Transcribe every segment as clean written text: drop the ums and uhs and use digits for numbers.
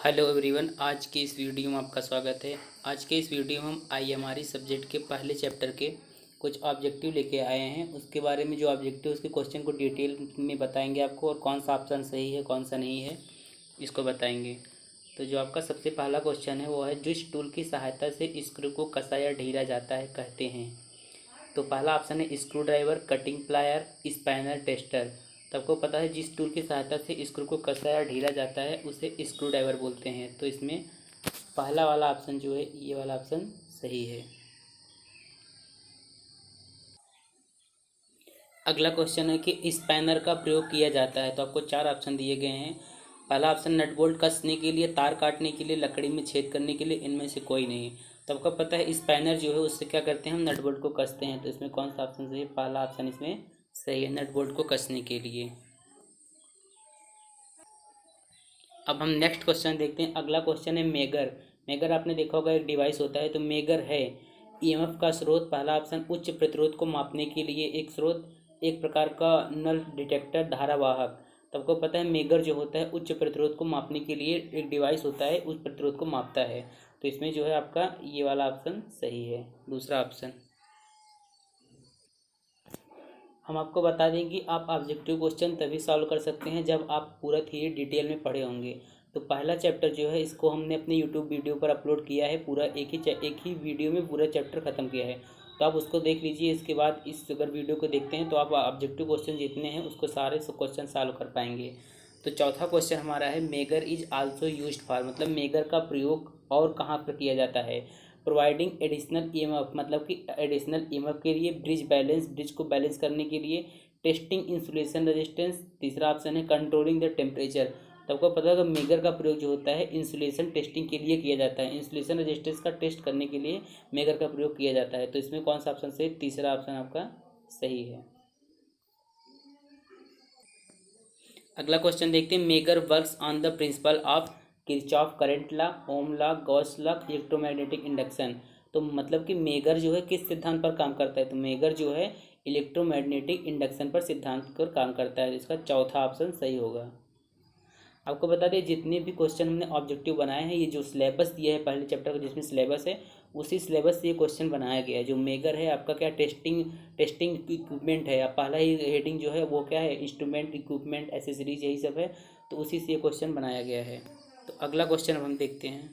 Hello everyone, आज के इस वीडियो में आपका स्वागत है। आज के इस वीडियो में हम आईएमआरई सब्जेक्ट के पहले चैप्टर के कुछ ऑब्जेक्टिव लेके आए हैं। उसके बारे में जो ऑब्जेक्टिव उसके क्वेश्चन को डिटेल में बताएंगे आपको, और कौन सा ऑप्शन सही है कौन सा नहीं है इसको बताएंगे। तो जो आपका सबसे पहला क्वेश्चन है वो है, जिस टूल की सहायता से स्क्रू को कसा या ढीला जाता है कहते हैं। तो पहला ऑप्शन है screw driver, cutting plier, spanner, tester. तो आपको पता है जिस टूल की सहायता से स्क्रू को कसा या ढीला जाता है उसे स्क्रू ड्राइवर बोलते हैं। तो इसमें पहला वाला ऑप्शन जो है ये वाला ऑप्शन सही है। अगला क्वेश्चन है कि स्पैनर का प्रयोग किया जाता है। तो आपको चार ऑप्शन दिए गए हैं। पहला ऑप्शन नट बोल्ट कसने के लिए, तार काटने के लिए, लकड़ी में छेद करने के लिए, इनमें से कोई नहीं। तो आपको पता है स्पैनर जो है उससे क्या करते हैं, हम नट बोल्ट को कसते हैं। तो इसमें कौन सा ऑप्शन सही है? पहला ऑप्शन इसमें सही है, नट बोल्ट को कसने के लिए। अब हम नेक्स्ट क्वेश्चन देखते हैं। अगला क्वेश्चन है मेगर। मेगर आपने देखा होगा एक डिवाइस होता है। तो मेगर है ईएमएफ का स्रोत। पहला ऑप्शन उच्च प्रतिरोध को मापने के लिए एक स्रोत, एक प्रकार का नल डिटेक्टर, धारावाहक। तो आपको पता है मेगर जो होता है उच्च प्रतिरोध को मापने के लिए एक डिवाइस होता है, उच्च प्रतिरोध को मापता है। तो इसमें जो है आपका ये वाला ऑप्शन सही है, दूसरा ऑप्शन। हम आपको बता दें कि आप ऑब्जेक्टिव क्वेश्चन तभी सॉल्व कर सकते हैं जब आप पूरा थ्योरी डिटेल में पढ़े होंगे। तो पहला चैप्टर जो है इसको हमने अपने यूट्यूब वीडियो पर अपलोड किया है। पूरा एक ही वीडियो में पूरा चैप्टर ख़त्म किया है। तो आप उसको देख लीजिए। इसके बाद इस अगर वीडियो को देखते हैं तो आप ऑब्जेक्टिव क्वेश्चन जितने हैं उसको सारे क्वेश्चन सॉल्व कर पाएंगे। तो चौथा क्वेश्चन हमारा है megger is also used for, मतलब मेगर का प्रयोग और कहाँ पर किया जाता है। प्रोवाइडिंग एडिशनल ईएमएफ, मतलब कि एडिशनल ईएमएफ के लिए, ब्रिज को बैलेंस करने के लिए, टेस्टिंग इंसुलेशन रेजिस्टेंस। तीसरा ऑप्शन है कंट्रोलिंग द टेम्परेचर। तो आपको पता होगा मेगर का प्रयोग जो होता है इंसुलेशन टेस्टिंग के लिए किया जाता है। इंसुलेशन रेजिस्टेंस का टेस्ट करने के लिए मेगर का प्रयोग किया जाता है। तो इसमें कौन सा ऑप्शन सही? तीसरा ऑप्शन आपका सही है। अगला क्वेश्चन देखते हैं। Megger works on the principle of Kirchhoff current law, Ohm law, Gauss law, electromagnetic induction. तो मतलब कि मेगर जो है किस सिद्धांत पर काम करता है? तो मेगर जो है इलेक्ट्रोमैग्नेटिक इंडक्शन पर सिद्धांत पर काम करता है। इसका चौथा ऑप्शन सही होगा। आपको बता दें जितने भी क्वेश्चन हमने ऑब्जेक्टिव बनाए हैं, ये जो सिलेबस दिया है पहले चैप्टर का जिसमें सिलेबस है उसी सिलेबस से ये क्वेश्चन बनाया गया है। जो मेगर है आपका क्या, टेस्टिंग इक्विपमेंट है। अब पहला ही हेडिंग जो है वो क्या है, इंस्ट्रूमेंट, इक्विपमेंट, एसेसरीज, यही सब है। तो उसी से ये क्वेश्चन बनाया गया है। तो अगला क्वेश्चन अब हम देखते हैं।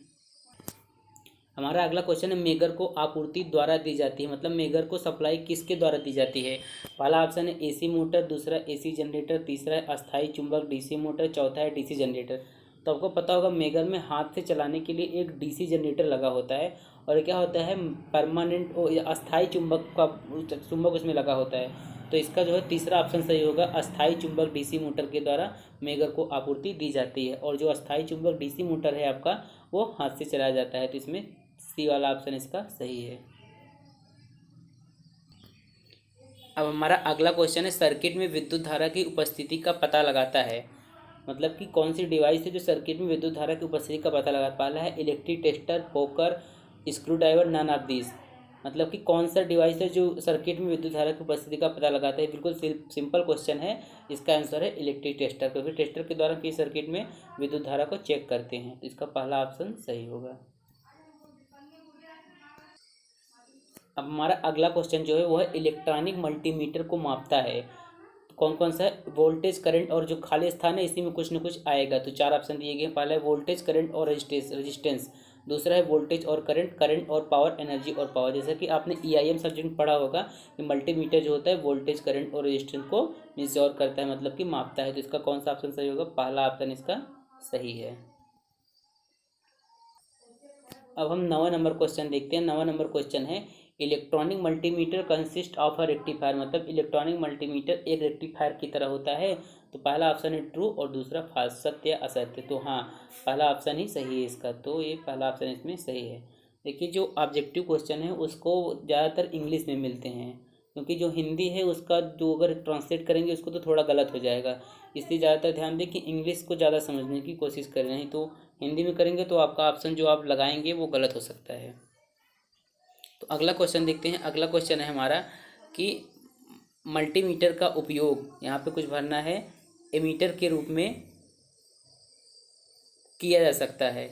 हमारा अगला क्वेश्चन है मेगर को आपूर्ति द्वारा दी जाती है, मतलब मेगर को सप्लाई किसके द्वारा दी जाती है। पहला ऑप्शन है एसी मोटर, दूसरा एसी जनरेटर, तीसरा है अस्थायी चुंबक डीसी मोटर, चौथा है डीसी जनरेटर। तो आपको पता होगा मेगर में हाथ से चलाने के लिए एक डीसी जनरेटर लगा होता है, और क्या होता है परमानेंट अस्थायी चुंबक उसमें लगा होता है। तो इसका जो है तीसरा ऑप्शन सही होगा, अस्थायी चुंबक डीसी मोटर के द्वारा मेगर को आपूर्ति दी जाती है। और जो अस्थायी चुंबक डीसी मोटर है आपका वो हाथ से चलाया जाता है। तो इसमें सी वाला ऑप्शन इसका सही है। अब हमारा अगला क्वेश्चन है सर्किट में विद्युत धारा की उपस्थिति का पता लगाता है। मतलब कि कौन सी डिवाइस है जो सर्किट में विद्युत धारा की उपस्थिति का पता लगाता है। पहला है electric tester, poker, screw driver, none of this. मतलब कि कौन सा डिवाइस है जो सर्किट में विद्युत धारा की उपस्थिति का पता लगाता है। बिल्कुल सिंपल क्वेश्चन है। इसका आंसर है इलेक्ट्रिक टेस्टर, क्योंकि टेस्टर के द्वारा किस सर्किट में विद्युत धारा को चेक करते हैं। तो इसका पहला ऑप्शन सही होगा। अब हमारा अगला क्वेश्चन जो है वो है इलेक्ट्रॉनिक मल्टीमीटर को मापता है। तो कौन कौन सा है? वोल्टेज, करंट, और जो खाली स्थान है इसी में कुछ न कुछ आएगा। तो चार ऑप्शन दिए गए। पहला है वोल्टेज, करंट और रेजिस्टेंस। दूसरा है वोल्टेज और करंट, करंट और पावर, एनर्जी और पावर। जैसा कि आपने ईआईएम सब्जेक्ट में पढ़ा होगा कि मल्टीमीटर जो होता है वोल्टेज, करंट और रेजिस्टेंस को मेजर करता है, मतलब कि मापता है। तो इसका कौन सा ऑप्शन सही होगा? पहला ऑप्शन इसका सही है। अब हम 9वां नंबर क्वेश्चन देखते हैं। 9वां नंबर क्वेश्चन है electronic multimeter consist of a rectifier, मतलब इलेक्ट्रॉनिक मल्टीमीटर एक रेक्टिफायर की तरह होता है। तो पहला ऑप्शन है ट्रू और दूसरा फॉल्स, सत्य या असत्य। तो हाँ, पहला ऑप्शन ही सही है इसका। तो ये पहला ऑप्शन इसमें सही है। देखिए जो ऑब्जेक्टिव क्वेश्चन है उसको ज़्यादातर इंग्लिश में मिलते हैं, क्योंकि जो हिंदी है उसका जो अगर ट्रांसलेट करेंगे उसको तो थोड़ा गलत हो जाएगा। इसलिए ज़्यादातर ध्यान दें कि इंग्लिश को ज़्यादा समझने की कोशिश करें, नहीं तो हिंदी में करेंगे तो आपका ऑप्शन जो आप लगाएंगे वो गलत हो सकता है। तो अगला क्वेश्चन देखते हैं। अगला क्वेश्चन है हमारा कि मल्टीमीटर का उपयोग, यहाँ पे कुछ भरना है, एमीटर के रूप में किया जा सकता है।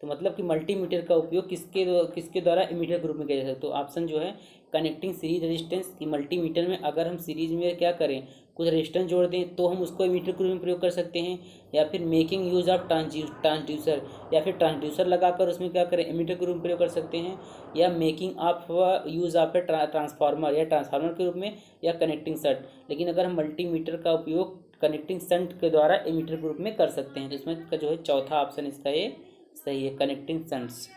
तो मतलब कि मल्टीमीटर का उपयोग किसके द्वारा एमीटर ग्रुप में किया जा सकता है। तो ऑप्शन जो है कनेक्टिंग सीरीज रेजिस्टेंस, कि मल्टीमीटर में अगर हम सीरीज में क्या करें, कुछ रेजिस्टेंस जोड़ दें तो हम उसको एमीटर ग्रुप में प्रयोग कर सकते हैं। या फिर मेकिंग यूज ऑफ ट्रांसड्यूसर, या फिर ट्रांसड्यूसर लगाकर उसमें क्या करें, एमीटर ग्रुप में प्रयोग कर सकते हैं। या making of use of a transformer, या ट्रांसफार्मर के रूप में, या कनेक्टिंग सर्ट। लेकिन अगर हम मल्टीमीटर का उपयोग कनेक्टिंग शंट के द्वारा एमीटर ग्रुप में कर सकते हैं, तो इसमें का जो है चौथा ऑप्शन इसका ये सही है, कनेक्टिंग शंट्स।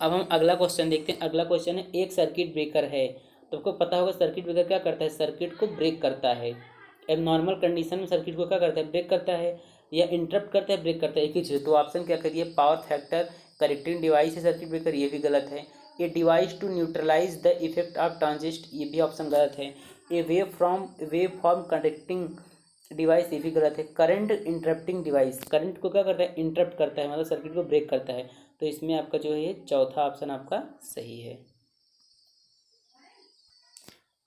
अब हम अगला क्वेश्चन देखते हैं। अगला क्वेश्चन है एक सर्किट ब्रेकर है। तो आपको पता होगा सर्किट ब्रेकर क्या करता है, सर्किट को ब्रेक करता है। अब नॉर्मल कंडीशन में सर्किट को क्या करता है, ब्रेक करता है, या इंटरप्ट करता है, ब्रेक करता है, एक ही चीज़। तो ऑप्शन क्या करिए, पावर फैक्टर, करेक्टिंग डिवाइस है सर्किट ब्रेकर, ये भी गलत है। A device to neutralize the effect of transients, ये भी ऑप्शन गलत है। A wave form connecting device, ये भी गलत है। करंट इंटरप्टिंग डिवाइस, करंट को क्या करता है, इंटरप्ट करता है, मतलब सर्किट को ब्रेक करता है। तो इसमें आपका जो है ये चौथा ऑप्शन आपका सही है।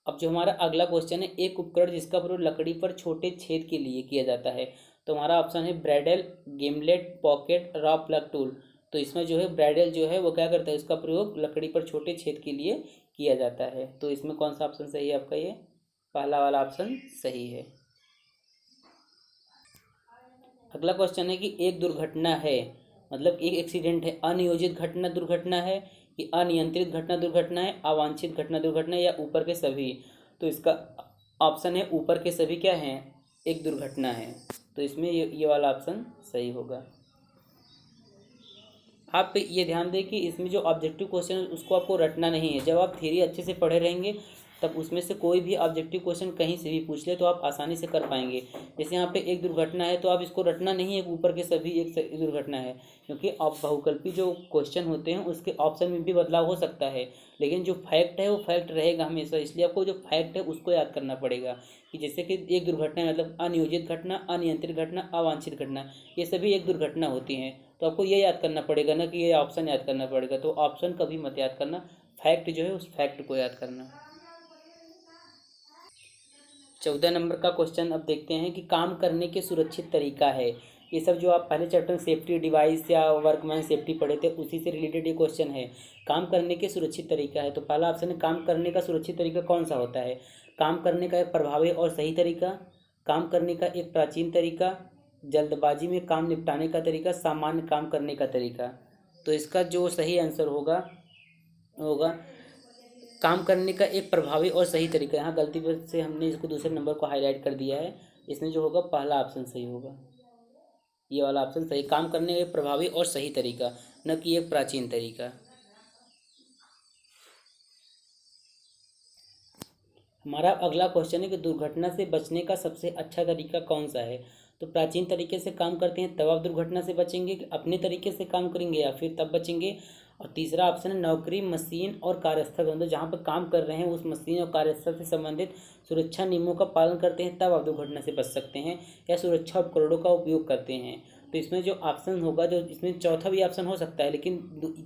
अब जो हमारा अगला क्वेश्चन है, एक उपकरण जिसका प्रयोग लकड़ी पर छोटे छेद के लिए किया जाता है। तो हमारा ऑप्शन है bridal, gimlet, pocket, raw plug tool. तो इसमें जो है ब्राइडल जो है वो क्या करता है, उसका प्रयोग लकड़ी पर छोटे छेद के लिए किया जाता है। तो इसमें कौन सा ऑप्शन सही है आपका, ये पहला वाला ऑप्शन सही है। अगला क्वेश्चन है कि एक दुर्घटना है, मतलब एक एक्सीडेंट है, अनियोजित घटना दुर्घटना है, कि अनियंत्रित घटना दुर्घटना है, अवांछित घटना दुर्घटना है, या ऊपर के सभी। तो इसका ऑप्शन है ऊपर के सभी क्या हैं, एक दुर्घटना है। तो इसमें ये वाला ऑप्शन सही होगा। आप ये ध्यान दें कि इसमें जो ऑब्जेक्टिव क्वेश्चन है उसको आपको रटना नहीं है। जब आप थ्योरी अच्छे से पढ़े रहेंगे तब उसमें से कोई भी ऑब्जेक्टिव क्वेश्चन कहीं से भी पूछ ले तो आप आसानी से कर पाएंगे। जैसे यहाँ पे एक दुर्घटना है तो आप इसको रटना नहीं है, ऊपर के सभी एक दुर्घटना है, क्योंकि अब बहुकल्पी जो क्वेश्चन होते हैं उसके ऑप्शन में भी बदलाव हो सकता है, लेकिन जो फैक्ट है वो फैक्ट रहेगा हमेशा। इसलिए आपको जो फैक्ट है उसको याद करना पड़ेगा, कि जैसे कि एक दुर्घटना मतलब अनियोजित घटना, अनियंत्रित घटना, अवांछित घटना, ये सभी एक दुर्घटना होती हैं। तो आपको ये याद करना पड़ेगा ना, कि ये ऑप्शन याद करना पड़ेगा। तो ऑप्शन कभी मत याद करना, फैक्ट जो है उस फैक्ट को याद करना। 14 नंबर का क्वेश्चन अब देखते हैं कि काम करने के सुरक्षित तरीका है। ये सब जो आप पहले चैप्टर सेफ्टी डिवाइस या वर्कमैन सेफ्टी पढ़े थे उसी से रिलेटेड ये क्वेश्चन है। काम करने के सुरक्षित तरीका है, तो पहला ऑप्शन है काम करने का सुरक्षित तरीका कौन सा होता है। काम करने का एक प्रभावी और सही तरीका, काम करने का एक प्राचीन तरीका, जल्दबाजी में काम निपटाने का तरीका, सामान्य काम करने का तरीका। तो इसका जो सही आंसर होगा होगा काम करने का एक प्रभावी और सही तरीका। यहाँ गलती से हमने इसको दूसरे नंबर को हाईलाइट कर दिया है, इसमें जो होगा पहला ऑप्शन सही होगा, ये वाला ऑप्शन सही। काम करने का एक प्रभावी और सही तरीका, न कि एक प्राचीन तरीका। हमारा अगला क्वेश्चन है कि दुर्घटना से बचने का सबसे अच्छा तरीका कौन सा है। तो प्राचीन तरीके से काम करते हैं तब आप दुर्घटना से बचेंगे, कि अपने तरीके से काम करेंगे या फिर तब बचेंगे। और तीसरा ऑप्शन है नौकरी, मशीन और कार्यस्थल, मतलब जहाँ पर काम कर रहे हैं उस मशीन और कार्यस्थल से संबंधित सुरक्षा नियमों का पालन करते हैं तब आप दुर्घटना से बच सकते हैं, या सुरक्षा उपकरणों का उपयोग करते हैं। तो इसमें जो ऑप्शन होगा, जो इसमें चौथा भी ऑप्शन हो सकता है लेकिन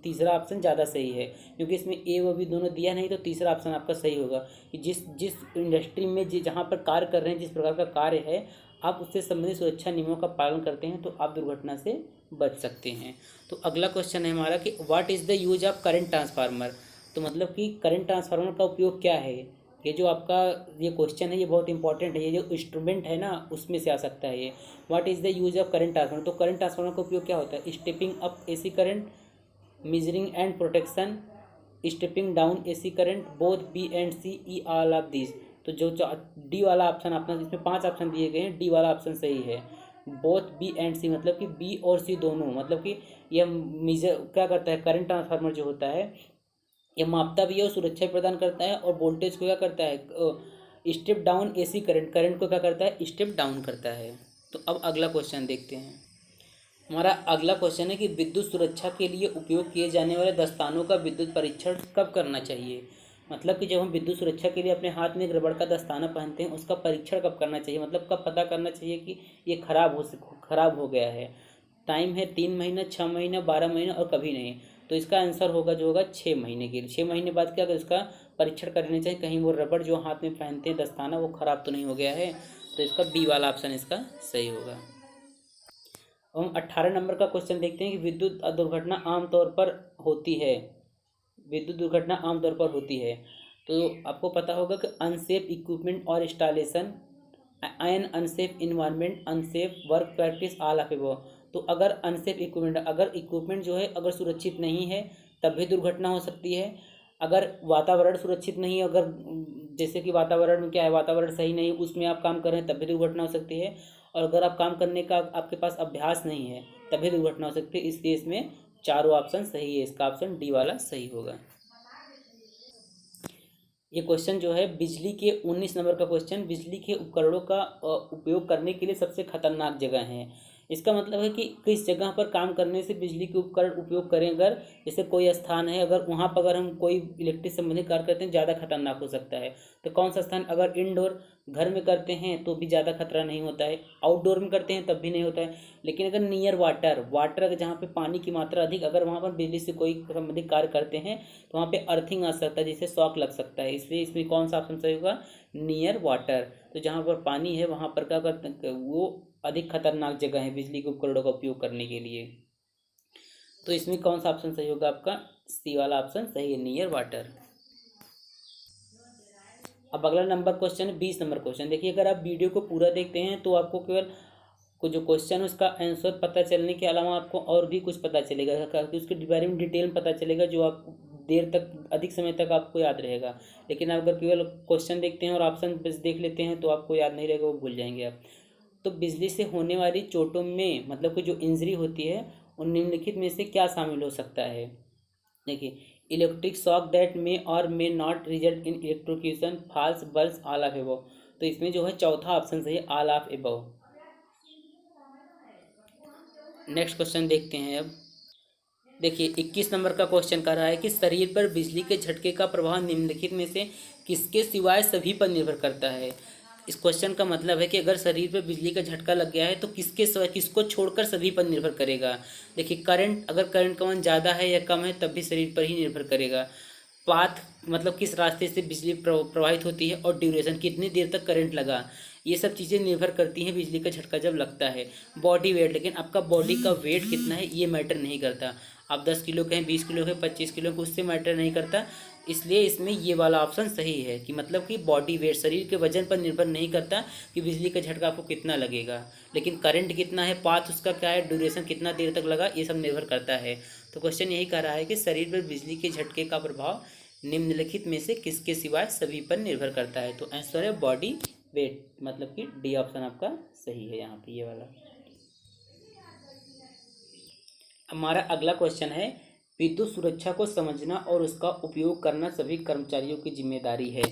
तीसरा ऑप्शन ज़्यादा सही है, क्योंकि इसमें ए व बी दोनों दिया नहीं, तो तीसरा ऑप्शन आपका सही होगा कि जिस जिस इंडस्ट्री में जहाँ पर कार्य कर रहे हैं, जिस प्रकार का कार्य है, आप उससे संबंधित सुरक्षा नियमों का पालन करते हैं तो आप दुर्घटना से बच सकते हैं। तो अगला क्वेश्चन है हमारा कि what is the use of current transformer. तो मतलब कि करंट ट्रांसफार्मर का उपयोग क्या है। ये जो आपका ये क्वेश्चन है ये बहुत इंपॉर्टेंट है, ये जो इंस्ट्रूमेंट है ना उसमें से आ सकता है ये। What is the use of current transformer. तो करंट ट्रांसफार्मर का उपयोग क्या होता है, stepping up AC current, measuring and protection, stepping down AC current, both B and C, E all of this. तो जो डी वाला ऑप्शन अपना, इसमें 5 ऑप्शन दिए गए हैं, डी वाला ऑप्शन सही है। बोथ बी एंड सी मतलब कि बी और सी दोनों, मतलब कि यह मेजर क्या करता है, करंट ट्रांसफार्मर जो होता है यह मापता भी है और सुरक्षा प्रदान करता है, और वोल्टेज को क्या करता है, step down AC current, current को क्या करता है, स्टेप डाउन करता है। तो अब अगला क्वेश्चन देखते हैं। हमारा अगला क्वेश्चन है कि विद्युत सुरक्षा के लिए उपयोग किए जाने वाले दस्तानों का विद्युत परीक्षण कब करना चाहिए। मतलब कि जब हम विद्युत सुरक्षा के लिए अपने हाथ में एक रबड़ का दस्ताना पहनते हैं उसका परीक्षण कब करना चाहिए, मतलब कब पता करना चाहिए कि ये खराब हो गया है। टाइम है 3 महीना, 6 महीना, 12 महीना और कभी नहीं। तो इसका आंसर होगा जो होगा 6 महीने के लिए। 6 महीने बाद क्या अगर इसका परीक्षण करना चाहिए, कहीं वो रबड़ जो हाथ में पहनते हैं दस्ताना वो खराब तो नहीं हो गया है। तो इसका बी वाला ऑप्शन इसका सही होगा। अब हम 18 नंबर का क्वेश्चन देखते हैं कि विद्युत दुर्घटना आमतौर पर होती है। विद्युत दुर्घटना आमतौर पर होती है। तो आपको पता होगा कि अनसेफ इक्विपमेंट और installation, an unsafe environment, unsafe work practice, all of above. तो अगर अनसेफ इक्विपमेंट, अगर इक्विपमेंट जो है अगर सुरक्षित नहीं है तब भी दुर्घटना हो सकती है। अगर वातावरण सुरक्षित नहीं है, अगर जैसे कि वातावरण में क्या है, वातावरण सही नहीं, उसमें आप काम कर रहे हैं तब भी दुर्घटना हो सकती है। और अगर आप काम करने का आपके पास अभ्यास नहीं है तब भी दुर्घटना हो सकती है। इसलिए इसमें चारों ऑप्शन सही है। इसका ऑप्शन डी वाला सही होगा। ये क्वेश्चन जो है बिजली के 19 नंबर का क्वेश्चन, बिजली के उपकरणों का उपयोग करने के लिए सबसे खतरनाक जगह है। इसका मतलब है कि किस जगह पर काम करने से बिजली के उपकरण उपयोग करें। अगर जैसे कोई स्थान है, अगर वहाँ पर अगर हम कोई इलेक्ट्रिक संबंधित कार्य करते हैं ज़्यादा खतरनाक हो सकता है। तो कौन सा स्थान, अगर इंडोर घर में करते हैं तो भी ज़्यादा खतरा नहीं होता है, आउटडोर में करते हैं तब भी नहीं होता है। लेकिन अगर नियर वाटर, वाटर अगर जहाँ पे पानी की मात्रा अधिक, अगर वहाँ पर बिजली से कोई संबंधित कार्य करते हैं तो वहाँ पे अर्थिंग आ सकता है, जिससे शॉक लग सकता है। इसलिए इसमें कौन सा ऑप्शन सही होगा, नियर वाटर। तो जहाँ पर पानी है वहाँ पर क्या करते हैं, वो अधिक खतरनाक जगह है बिजली के उपकरणों का उपयोग करने के लिए। तो इसमें कौन सा ऑप्शन सही होगा, आपका सी वाला ऑप्शन सही है, नियर वाटर। अब अगला नंबर क्वेश्चन है 20 नंबर क्वेश्चन। देखिए अगर आप वीडियो को पूरा देखते हैं तो आपको केवल को जो क्वेश्चन है उसका आंसर पता चलने के अलावा आपको और भी कुछ पता चलेगा, कि उसके बारे में डिटेल में पता चलेगा, जो आप देर तक, अधिक समय तक आपको याद रहेगा। लेकिन आप अगर केवल क्वेश्चन देखते हैं और ऑप्शन बस देख लेते हैं तो आपको याद नहीं रहेगा, वो भूल जाएंगे आप। तो बिजली से होने वाली चोटों में मतलब कि जो इंजरी होती है उन निम्नलिखित में से क्या शामिल हो सकता है। देखिए, electric shock that may or may not result in electrocution, falls, burns, all of above. तो इसमें जो है चौथा ऑप्शन सही है, all of above. Next question देखते हैं अब। देखिए 21 नंबर का क्वेश्चन कर रहा है कि शरीर पर बिजली के झटके का प्रभाव निम्नलिखित में से किसके सिवाय सभी पर निर्भर करता है। इस क्वेश्चन का मतलब है कि अगर शरीर पर बिजली का झटका लग गया है तो किसके सिवाय, किसको छोड़कर सभी पर निर्भर करेगा। देखिए करंट, अगर करंट का मान ज़्यादा है या कम है तब भी शरीर पर ही निर्भर करेगा। पाथ मतलब किस रास्ते से बिजली प्रवाहित होती है, और ड्यूरेशन कितनी देर तक करंट लगा, ये सब चीज़ें निर्भर करती हैं बिजली का झटका जब लगता है। बॉडी वेट, लेकिन आपका बॉडी का वेट कितना है ये मैटर नहीं करता। आप 10 किलो के हैं, 20 किलो के, 25 किलो के, उससे मैटर नहीं करता। इसलिए इसमें ये वाला ऑप्शन सही है कि मतलब कि बॉडी वेट, शरीर के वजन पर निर्भर नहीं करता कि बिजली का झटका आपको कितना लगेगा। लेकिन करंट कितना है, पाथ उसका क्या है, ड्यूरेशन कितना देर तक लगा, ये सब निर्भर करता है। तो क्वेश्चन यही कह रहा है कि शरीर पर बिजली के झटके का प्रभाव निम्नलिखित में से किसके सिवाय सभी पर निर्भर करता है। तो आंसर है बॉडी वेट, मतलब कि डी ऑप्शन आपका सही है यहाँ पे, ये वाला। हमारा अगला क्वेश्चन है, विद्युत सुरक्षा को समझना और उसका उपयोग करना सभी कर्मचारियों की जिम्मेदारी है।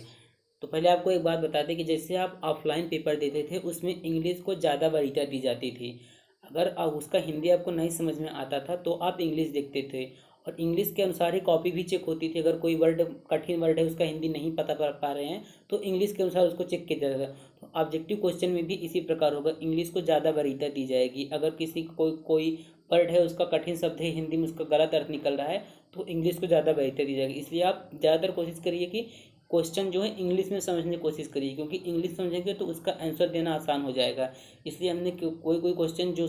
तो पहले आपको एक बात बता दें कि जैसे आप ऑफलाइन पेपर देते थे उसमें इंग्लिश को ज़्यादा वरीयता दी जाती थी। अगर आप उसका हिंदी आपको नहीं समझ में आता था तो आप इंग्लिश देखते थे, और इंग्लिश के अनुसार ही कॉपी भी चेक होती थी। अगर कोई वर्ड, कठिन वर्ड है, उसका हिंदी नहीं पता कर पा रहे हैं तो इंग्लिश के अनुसार उसको चेक किया जाएगा। तो ऑब्जेक्टिव क्वेश्चन में भी इसी प्रकार होगा, इंग्लिश को ज़्यादा वरीयता दी जाएगी। अगर किसी कोई कोई वर्ड है, उसका कठिन शब्द है, हिंदी में उसका गलत अर्थ निकल रहा है तो इंग्लिश को ज़्यादा वरीयता दी जाएगी। इसलिए आप ज़्यादातर कोशिश करिए कि क्वेश्चन जो है इंग्लिश में समझने की कोशिश करिए, क्योंकि इंग्लिश समझेंगे तो उसका आंसर देना आसान हो जाएगा। इसलिए हमने कोई कोई क्वेश्चन जो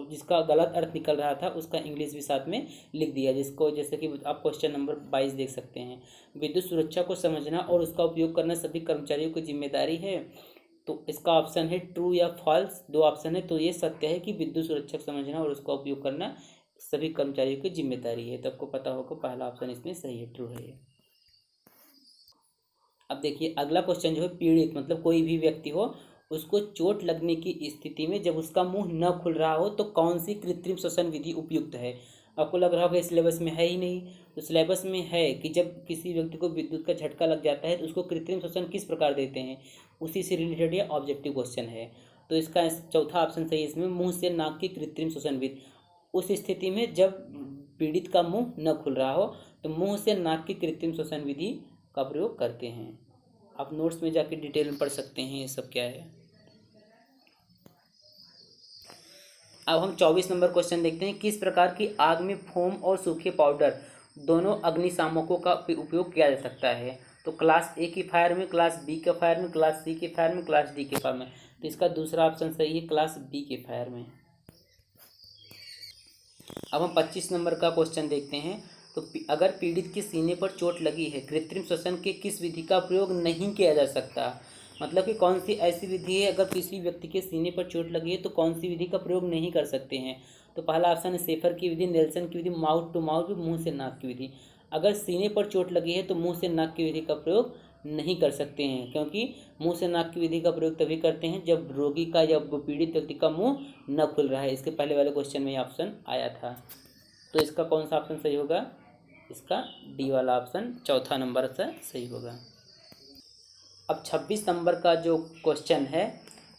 जिसका गलत अर्थ निकल रहा था उसका इंग्लिश भी साथ में लिख दिया, जिसको जैसे कि आप क्वेश्चन नंबर 22 देख सकते हैं। विद्युत सुरक्षा को समझना और उसका उपयोग करना सभी कर्मचारियों की जिम्मेदारी है। तो इसका ऑप्शन है ट्रू या फॉल्स, दो ऑप्शन है। तो ये सत्य है कि विद्युत सुरक्षा को समझना और उसका उपयोग करना सभी कर्मचारियों की जिम्मेदारी है। तो आपको पता होगा पहला ऑप्शन इसमें सही है, ट्रू है ये। अब देखिए अगला क्वेश्चन जो है, पीड़ित मतलब कोई भी व्यक्ति हो, उसको चोट लगने की स्थिति में जब उसका मुंह न खुल रहा हो तो कौन सी कृत्रिम श्वसन विधि उपयुक्त है। आपको लग रहा होगा सिलेबस में है ही नहीं, तो सिलेबस में है कि जब किसी व्यक्ति को विद्युत का झटका लग जाता है तो उसको कृत्रिम श्वसन किस प्रकार देते हैं, उसी से रिलेटेड ये ऑब्जेक्टिव क्वेश्चन है। तो इसका चौथा ऑप्शन सही है, इसमें मुंह से नाक की कृत्रिम श्वसन विधि। उस स्थिति में जब पीड़ित का मुंह न खुल रहा हो तो मुंह से नाक की कृत्रिम श्वसन विधि का प्रयोग करते हैं। आप नोट्स में जाके डिटेल में पढ़ सकते हैं ये सब क्या है। अब हम 24 नंबर क्वेश्चन देखते हैं, किस प्रकार की आग में फोम और सूखे पाउडर दोनों अग्निशामकों का उपयोग किया जा सकता है। तो क्लास ए की फायर में, क्लास बी के फायर में, क्लास सी के फायर में, क्लास डी के फायर में। तो इसका दूसरा ऑप्शन सही है, क्लास बी के फायर में। अब हम 25 नंबर का क्वेश्चन देखते हैं। तो अगर पीड़ित के सीने पर चोट लगी है, कृत्रिम श्वसन के किस विधि का प्रयोग नहीं किया जा सकता? मतलब कि कौन सी ऐसी विधि है, अगर किसी व्यक्ति के सीने पर चोट लगी है तो कौन सी विधि का प्रयोग नहीं कर सकते हैं? तो पहला ऑप्शन है शेफर की विधि, नेल्सन की विधि, माउथ टू माउथ, मुंह से नाक की विधि। अगर सीने पर चोट लगी है तो मुंह से नाक की विधि का प्रयोग नहीं कर सकते हैं, क्योंकि मुंह से नाक की विधि का प्रयोग तभी करते हैं जब रोगी का या पीड़ित व्यक्ति का मुंह न खुल रहा है। इसके पहले वाले क्वेश्चन में ये ऑप्शन आया था। तो इसका कौन सा ऑप्शन सही होगा? इसका डी वाला ऑप्शन चौथा नंबर से सही होगा। अब 26 नंबर का जो क्वेश्चन है,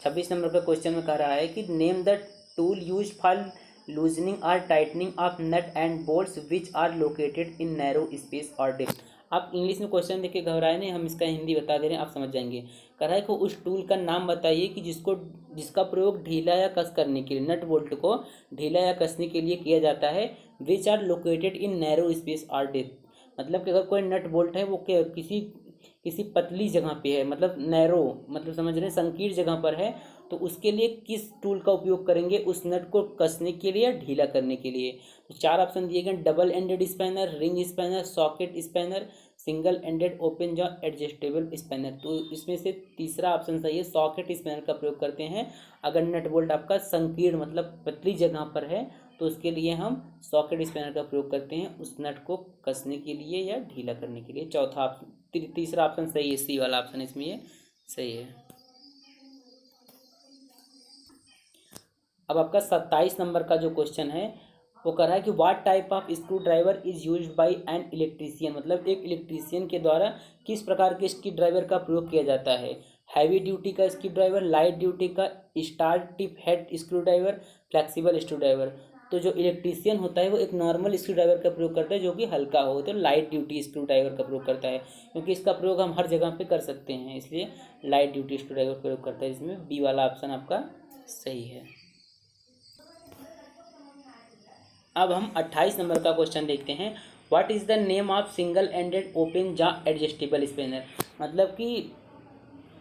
26 नंबर का क्वेश्चन में कह रहा है कि name the tool use for loosening और tightening of nut and bolts which are located in narrow space और डेप्थ। आप इंग्लिश में क्वेश्चन देख के घबराए नहीं, हम इसका हिंदी बता दे रहे हैं, आप समझ जाएंगे। कह रहा है कि उस टूल का नाम बताइए कि जिसका प्रयोग ढीला या कस करने के लिए, नट बोल्ट को ढीला या कसने के लिए किया जाता है, which are located in narrow space और डेप्थ। मतलब कि अगर कोई नट बोल्ट है वो किसी पतली जगह पे है, मतलब नैरो, मतलब समझ रहे हैं, संकीर्ण जगह पर है, तो उसके लिए किस टूल का उपयोग करेंगे? उस नट को कसने के लिए या ढीला करने के लिए। तो चार ऑप्शन दिए गए, double ended spanner, ring spanner, socket spanner, single ended open jaw adjustable spanner. तो इसमें से तीसरा ऑप्शन सही है, सॉकेट स्पैनर का प्रयोग करते हैं अगर नट बोल्ट आपका संकीर्ण मतलब पतली जगह पर है, तो उसके लिए हम सॉकेट स्पैनर का प्रयोग करते हैं उस नट को कसने के लिए या ढीला करने के लिए। चौथा ऑप्शन, तीसरा ऑप्शन सही है, सी वाला ऑप्शन इसमें ये सही है। अब आपका 27 नंबर का जो क्वेश्चन है वो कह रहा है कि what type of screw driver is used by an electrician. मतलब एक इलेक्ट्रीशियन के द्वारा किस प्रकार के स्क्रू ड्राइवर का प्रयोग किया जाता है? हैवी ड्यूटी का स्क्रू ड्राइवर, लाइट ड्यूटी का star tip head screw driver, flexible screw driver. तो जो इलेक्ट्रीशियन होता है वो एक नॉर्मल स्क्रू ड्राइवर का प्रयोग करता है जो कि हल्का हो, तो लाइट ड्यूटी स्क्रू ड्राइवर का प्रयोग करता है, क्योंकि इसका प्रयोग हम हर जगह पे कर सकते हैं, इसलिए लाइट ड्यूटी स्क्रू ड्राइवर का प्रयोग करता है। इसमें बी वाला ऑप्शन आपका सही है। अब हम 28 नंबर का क्वेश्चन देखते हैं। What is the name of single ended open जा एडजस्टेबल स्पैनर। मतलब कि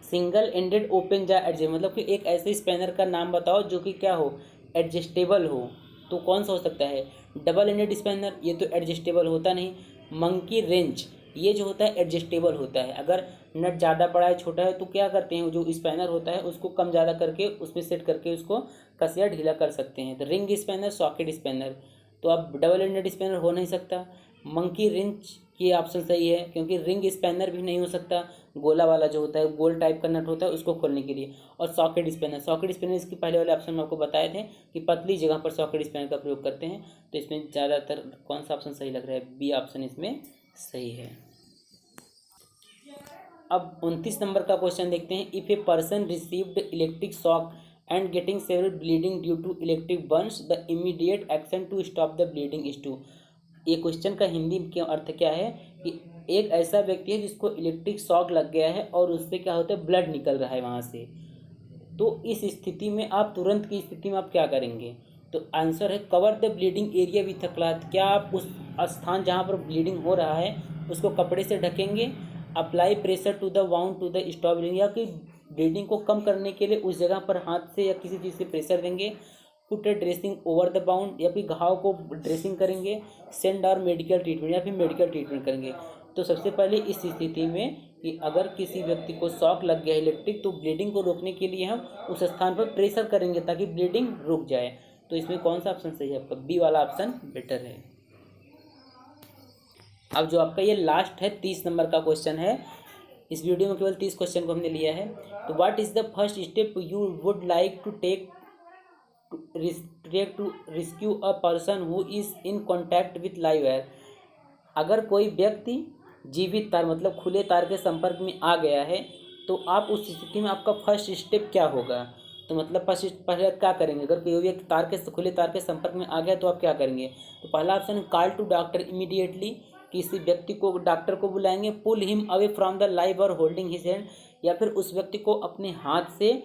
सिंगल एंडेड ओपन जा एडजस्ट, मतलब कि एक ऐसे स्पैनर का नाम बताओ जो कि क्या हो, एडजस्टेबल हो। तो कौन सा हो सकता है? डबल एंडेड स्पैनर, ये तो एडजस्टेबल होता नहीं। मंकी रेंच, ये जो होता है एडजस्टेबल होता है। अगर नट ज़्यादा बड़ा है छोटा है तो क्या करते हैं, जो स्पैनर होता है उसको कम ज़्यादा करके उसमें सेट करके उसको कस या ढीला कर सकते हैं। तो रिंग स्पैनर, सॉकेट स्पैनर, तो अब डबल एंडेड स्पैनर हो नहीं सकता। मंकी रिंच की ऑप्शन सही है, क्योंकि रिंग स्पैनर भी नहीं हो सकता, गोला वाला जो होता है, गोल टाइप का नट होता है उसको खोलने के लिए। और सॉकेट स्पैनर इसके पहले वाले ऑप्शन में आपको बताए थे कि पतली जगह पर सॉकेट स्पैनर का प्रयोग करते हैं। तो इसमें ज़्यादातर कौन सा ऑप्शन सही लग रहा है? बी ऑप्शन इसमें सही है। अब 29 नंबर का क्वेश्चन देखते हैं। If a person received electric shock and getting severe bleeding due to electric burns, the immediate action to stop the bleeding is to। ये क्वेश्चन का हिंदी के अर्थ क्या है कि एक ऐसा व्यक्ति है जिसको इलेक्ट्रिक शॉक लग गया है और उससे क्या होता है, ब्लड निकल रहा है वहाँ से। तो इस स्थिति में आप तुरंत की स्थिति में आप क्या करेंगे? तो आंसर है cover the bleeding area with a cloth. क्या आप उस स्थान जहाँ पर ब्लीडिंग हो रहा है उसको कपड़े से ढकेंगे? Apply pressure to the wound to the stop bleeding, या कि ब्लीडिंग को कम करने के लिए उस जगह पर हाथ से या किसी चीज़ से प्रेशर देंगे? Put A dressing over the bound, या फिर घाव को ड्रेसिंग करेंगे? सेंड और मेडिकल ट्रीटमेंट, या फिर मेडिकल ट्रीटमेंट करेंगे? तो सबसे पहले इस स्थिति में कि अगर किसी व्यक्ति को शॉक लग गया इलेक्ट्रिक, तो ब्लीडिंग को रोकने के लिए हम उस स्थान पर प्रेशर करेंगे ताकि ब्लीडिंग रुक जाए। तो इसमें कौन सा ऑप्शन सही है आपका? बी वाला ऑप्शन बेटर है। अब जो आपका ये लास्ट है 30 नंबर का क्वेश्चन है, इस वीडियो में केवल 30 क्वेश्चन को हमने लिया है। तो what is the first step you would like to take to rescue a person who is in contact with live wire. अगर कोई व्यक्ति जीवित तार मतलब खुले तार के संपर्क में आ गया है तो आप उस स्थिति में आपका फर्स्ट स्टेप क्या होगा? तो मतलब पहले क्या करेंगे? अगर कोई व्यक्ति खुले तार के संपर्क में आ गया तो आप क्या करेंगे? तो पहला option call to doctor immediately, किसी व्यक्ति को डॉक्टर को बुलाएंगे। Pull him away from the live और होल्डिंग हिज हैंड, या फिर उस व्यक्ति को अपने हाथ से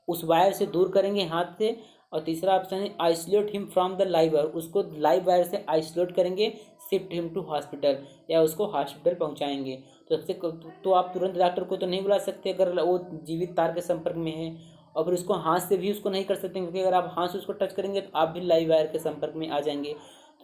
उस वायर से दूर करेंगे हाथ से। और तीसरा ऑप्शन है isolate him from the live wire, उसको लाइव वायर से आइसोलेट करेंगे। शिफ्ट हिम टू हॉस्पिटल, या उसको हॉस्पिटल पहुंचाएंगे। तो आप तुरंत डॉक्टर को तो नहीं बुला सकते अगर वो जीवित तार के संपर्क में है, और फिर उसको हाथ से भी उसको नहीं कर सकते, क्योंकि अगर आप हाथ से उसको टच करेंगे तो आप भी लाइव वायर के संपर्क में आ जाएंगे।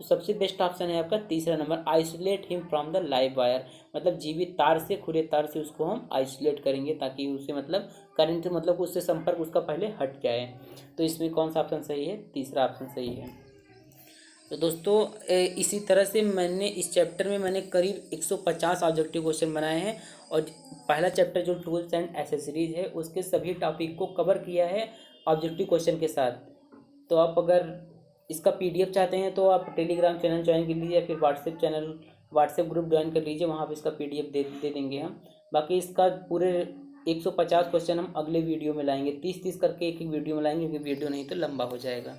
तो सबसे बेस्ट ऑप्शन है आपका तीसरा number, isolate him from the live wire, मतलब जीवित तार से, खुले तार से उसको हम आइसोलेट करेंगे ताकि उसे मतलब करंट मतलब उससे संपर्क उसका पहले हट जाए। तो इसमें कौन सा ऑप्शन सही है? तीसरा ऑप्शन सही है। तो दोस्तों इसी तरह से मैंने इस चैप्टर में मैंने करीब 150 ऑब्जेक्टिव क्वेश्चन बनाए हैं, और पहला चैप्टर जो टूल्स एंड एसेसरीज है उसके सभी टॉपिक को कवर किया है ऑब्जेक्टिव क्वेश्चन के साथ। तो आप अगर इसका पीडीएफ चाहते हैं तो आप टेलीग्राम चैनल ज्वाइन कर लीजिए या फिर व्हाट्सएप ग्रुप ज्वाइन कर लीजिए, वहाँ पर इसका पीडीएफ दे देंगे हम। बाकी इसका पूरे 150 क्वेश्चन हम अगले वीडियो में लाएंगे, 30-30 करके एक एक वीडियो में लाएंगे, क्योंकि वीडियो नहीं तो लंबा हो जाएगा।